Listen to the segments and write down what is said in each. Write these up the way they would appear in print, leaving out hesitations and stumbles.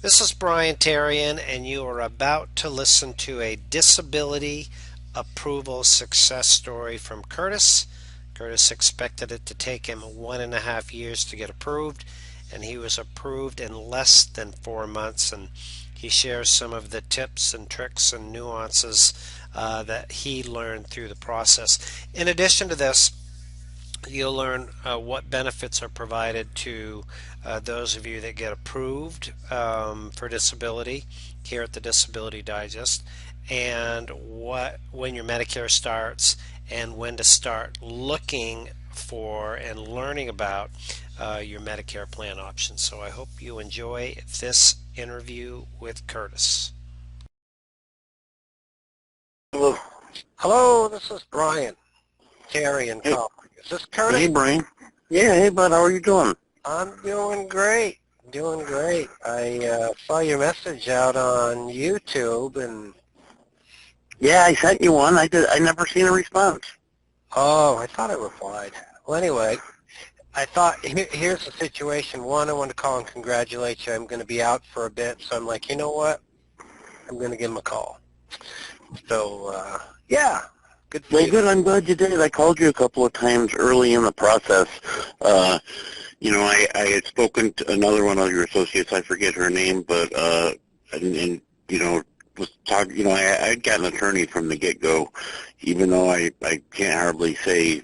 This is Brian Terrian, and you are about to listen to a disability approval success story from Curtis. Curtis expected it to take him 1.5 years to get approved, and he was approved in less than 4 months. And he shares some of the tips and tricks and nuances that he learned through the process. In addition to this, you'll learn what benefits are provided to those of you that get approved for disability here at the Disability Digest, and when your Medicare starts, and when to start looking for and learning about your Medicare plan options. So I hope you enjoy this interview with Curtis. Hello. Hello, this is Brian Terry and Hey, Colin. Is this Curtis? hey, Brian. Yeah, hey, bud. How are you doing? I'm doing great. Doing great. I saw your message out on YouTube, and Yeah, I sent you one. I never seen a response. oh, I thought I replied. Well, anyway, I thought here's the situation. One, I want to call and congratulate you. I'm going to be out for a bit, so I'm like, you know what? I'm going to give him a call. So, yeah, good for Well, you. good. I'm glad you did. I called you a couple of times early in the process. Uh, I had spoken to another one of your associates. I forget her name, but and was talking. I'd got an attorney from the get-go, even though I can't hardly say,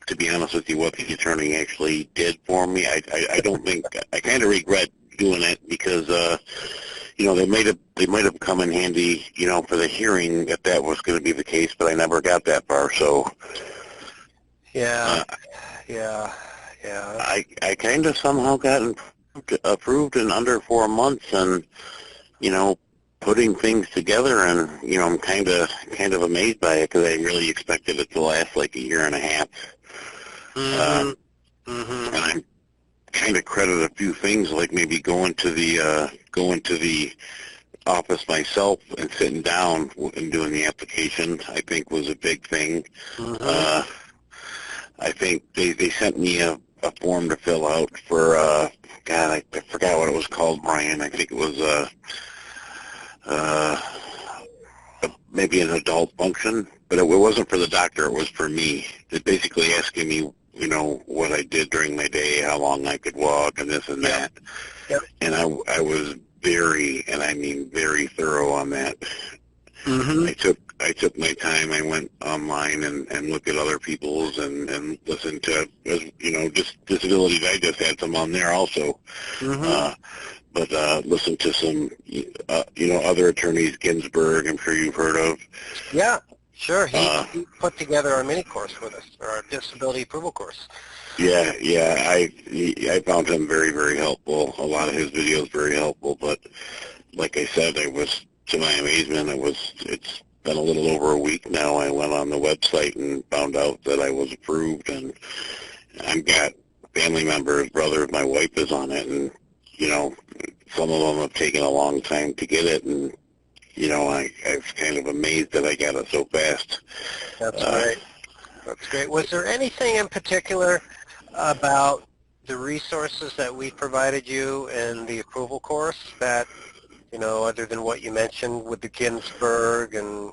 to be honest with you, what the attorney actually did for me. I don't think I kind of regret doing it because they might have come in handy, for the hearing if that was going to be the case, but I never got that far. So Yeah, uh, yeah, yeah. I kind of somehow got approved in under 4 months, and putting things together, and I'm kind of amazed by it because I really expected it to last like a year and a half. Uh, Mhm. Mhm. and I'm kind of credit a few things, like maybe going to the office myself and sitting down and doing the application, I think was a big thing. Mhm. Uh, I think they sent me a form to fill out for, God, I forgot what it was called, Brian. I think it was uh, maybe an adult function, but it wasn't for the doctor. It was for me. It basically asking me, what I did during my day, how long I could walk, and this and Yep. that. Yep. And I was very, and I mean very thorough on that. Mhm. I took my time. I went online and looked at other people's and listened to, just Disability Digest had some on there also. Mhm. Uh, but listened to some, other attorneys, Ginsburg, I'm sure you've heard of. Yeah, sure. He Uh, he put together our mini course with us, or our disability approval course. yeah, I found him very, very helpful. A lot of his videos very helpful. But like I said, to my amazement, it's been a little over a week now. I went on the website and found out that I was approved, and I've got family members, brother of my wife is on it, and you know, some of them have taken a long time to get it, and I was kind of amazed that I got it so fast. That's Uh, great. That's great. Was there anything in particular about the resources that we provided you in the approval course that, other than what you mentioned with the Ginsburg and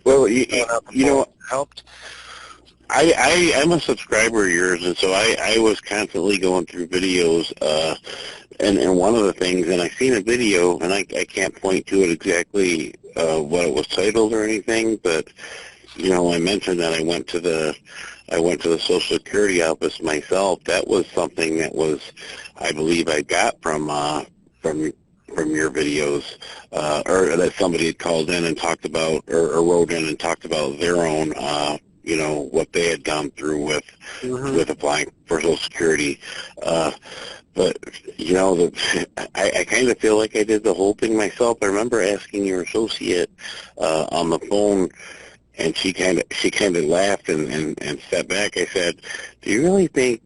well, filling out the form helped? I'm a subscriber of yours, and so I was constantly going through videos, and one of the things, and I seen a video, and I can't point to it exactly what it was titled or anything, but I mentioned that I went to the Social Security office myself. That was something that was, I believe, I got from from your videos, or that somebody had called in and talked about, or wrote in and talked about their own, what they had gone through Mm-hmm. with applying for Social Security. Uh, but I kind of feel like I did the whole thing myself. I remember asking your associate on the phone, and she kind of laughed and stepped back. I said, "Do you really think?"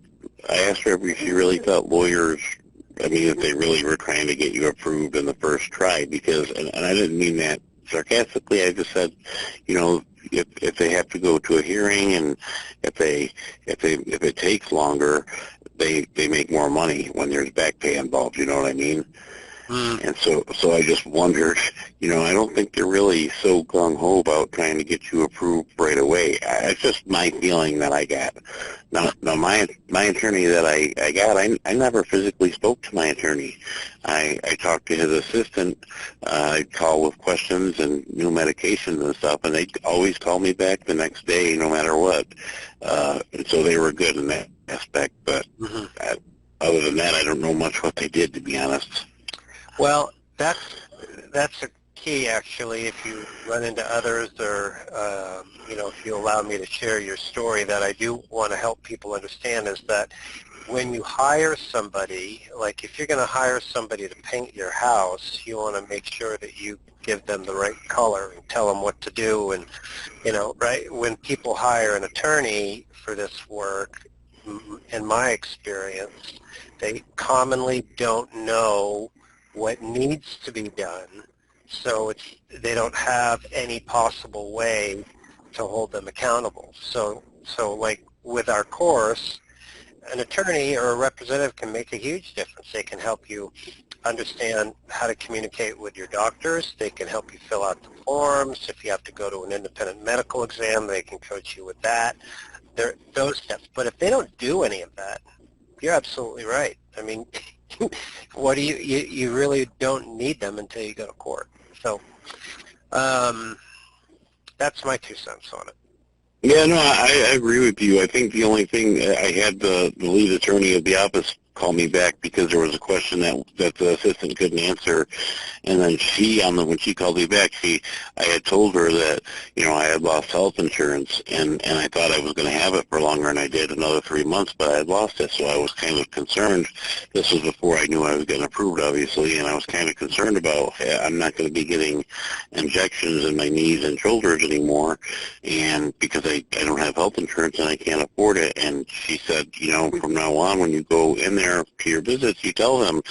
I asked her if she really thought lawyers. I mean, if they really were trying to get you approved in the first try, because, and I didn't mean that sarcastically. I just said, if they have to go to a hearing, and if it takes longer, they make more money when there's back pay involved. You know what I mean? Mm. And so I just wondered, I don't think they're really so gung-ho about trying to get you approved right away. It's just my feeling that I got. Now my attorney that I got, I never physically spoke to my attorney. I talked to his assistant. I'd call with questions and new medications and stuff, and they'd always call me back the next day, no matter what. And so they were good in that aspect, but Hmm. uh, other than that, I don't know much what they did, to be honest. Well, that's a key, actually. If you run into others, or if you allow me to share your story, that I do want to help people understand is that when you hire somebody, like if you're going to hire somebody to paint your house, you want to make sure that you give them the right color and tell them what to do. And, right, when people hire an attorney for this work, in my experience, they commonly don't know what needs to be done, so they don't have any possible way to hold them accountable. So like with our course, an attorney or a representative can make a huge difference. They can help you understand how to communicate with your doctors. They can help you fill out the forms. If you have to go to an independent medical exam, they can coach you with that. Those steps. But if they don't do any of that, you're absolutely right. I mean, what do you really don't need them until you go to court. So um, that's my 2 cents on it. Yeah, no, I agree with you. I think the only thing I had the lead attorney of the office call me back because there was a question that the assistant couldn't answer, and then when she called me back, I had told her that I had lost health insurance, and I thought I was going to have it for longer, and I did another 3 months, but I had lost it, so I was kind of concerned. This was before I knew I was getting approved, obviously, and I was kind of concerned about, hey, I'm not going to be getting injections in my knees and shoulders anymore, and because I don't have health insurance and I can't afford it. And she said, from now on, when you go in there to your visits, you tell them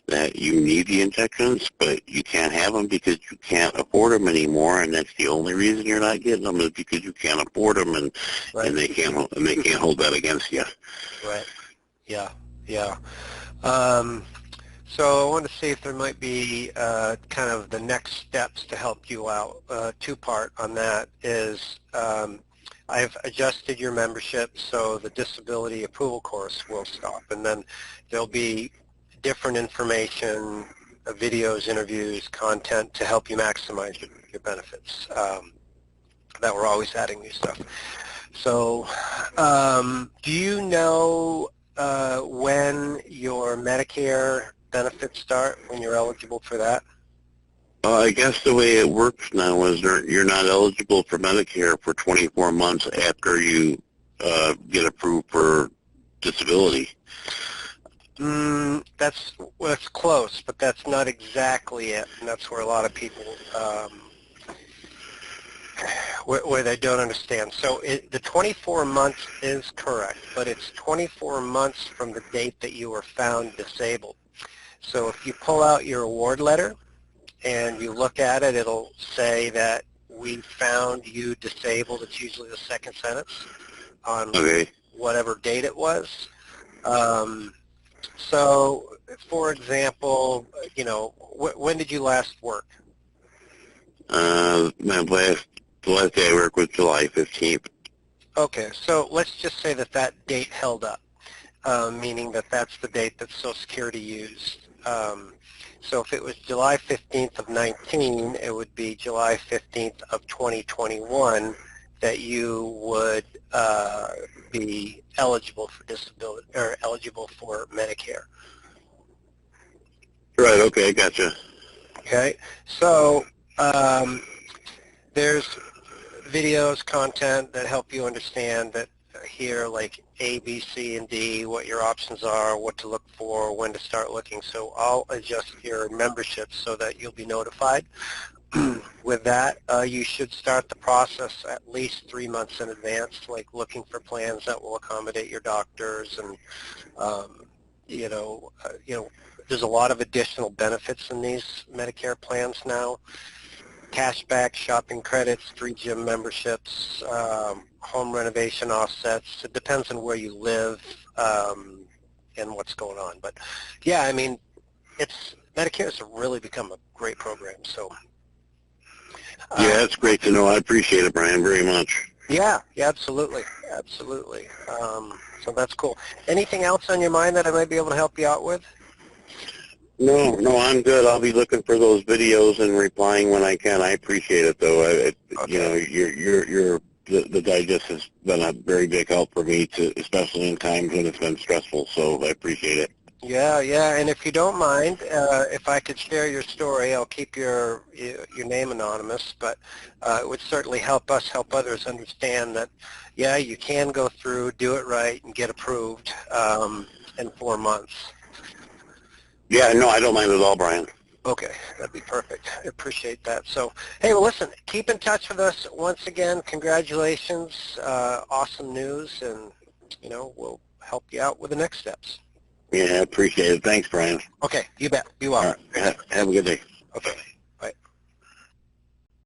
that you need the injections, but you can't have them because you can't afford them anymore, and that's the only reason you're not getting them is because you can't afford them, and Right. and they can't hold that against you. Right. Yeah. Yeah. Um, so I want to see if there might be kind of the next steps to help you out. Two-part on that is I've adjusted your membership so the disability approval course will stop, and then there'll be different information, videos, interviews, content to help you maximize your benefits. That we're always adding new stuff. So do you know when your Medicare benefits start, when you're eligible for that? I guess the way it works now is you're not eligible for Medicare for 24 months after you get approved for disability. That's close, but that's not exactly it, and that's where a lot of people where they don't understand. So the 24 months is correct, but it's 24 months from the date that you were found disabled. So if you pull out your award letter and you look at it, it'll say that we found you disabled. It's usually the second sentence on Okay. whatever date it was. So, for example, when did you last work? The last day I worked was July 15th. Okay, so let's just say that that date held up, meaning that that's the date that Social Security used. So if it was July 15th of 19, it would be July 15th of 2021 that you would be eligible for disability or eligible for Medicare. Right, okay, I gotcha. Okay, so there's videos, content that help you understand that here, like A, B, C, and D, what your options are, what to look for, when to start looking. So I'll adjust your membership so that you'll be notified. With that, you should start the process at least 3 months in advance, like looking for plans that will accommodate your doctors, and there's a lot of additional benefits in these Medicare plans now. Cashback, shopping credits, free gym memberships, home renovation offsets. It depends on where you live and what's going on. But yeah, I mean, Medicare has really become a great program. So, Yeah, that's great to know. I appreciate it, Brian, very much. yeah, absolutely, absolutely. So that's cool. Anything else on your mind that I might be able to help you out with? No, no, I'm good. I'll be looking for those videos and replying when I can. I appreciate it, though. You know, Okay. the digest has been a very big help for me, especially in times when it's been stressful. So I appreciate it. Yeah, yeah. And if you don't mind, if I could share your story, I'll keep your name anonymous, but it would certainly help us help others understand that, yeah, you can go through, do it right, and get approved in 4 months. Yeah, no, I don't mind at all, Brian. Okay, that'd be perfect. I appreciate that. So, hey, well, listen, keep in touch with us. Once again, congratulations. Awesome news, and, we'll help you out with the next steps. Yeah, I appreciate it. Thanks, Brian. Okay, you bet. Be well. All right, have a good day. Okay.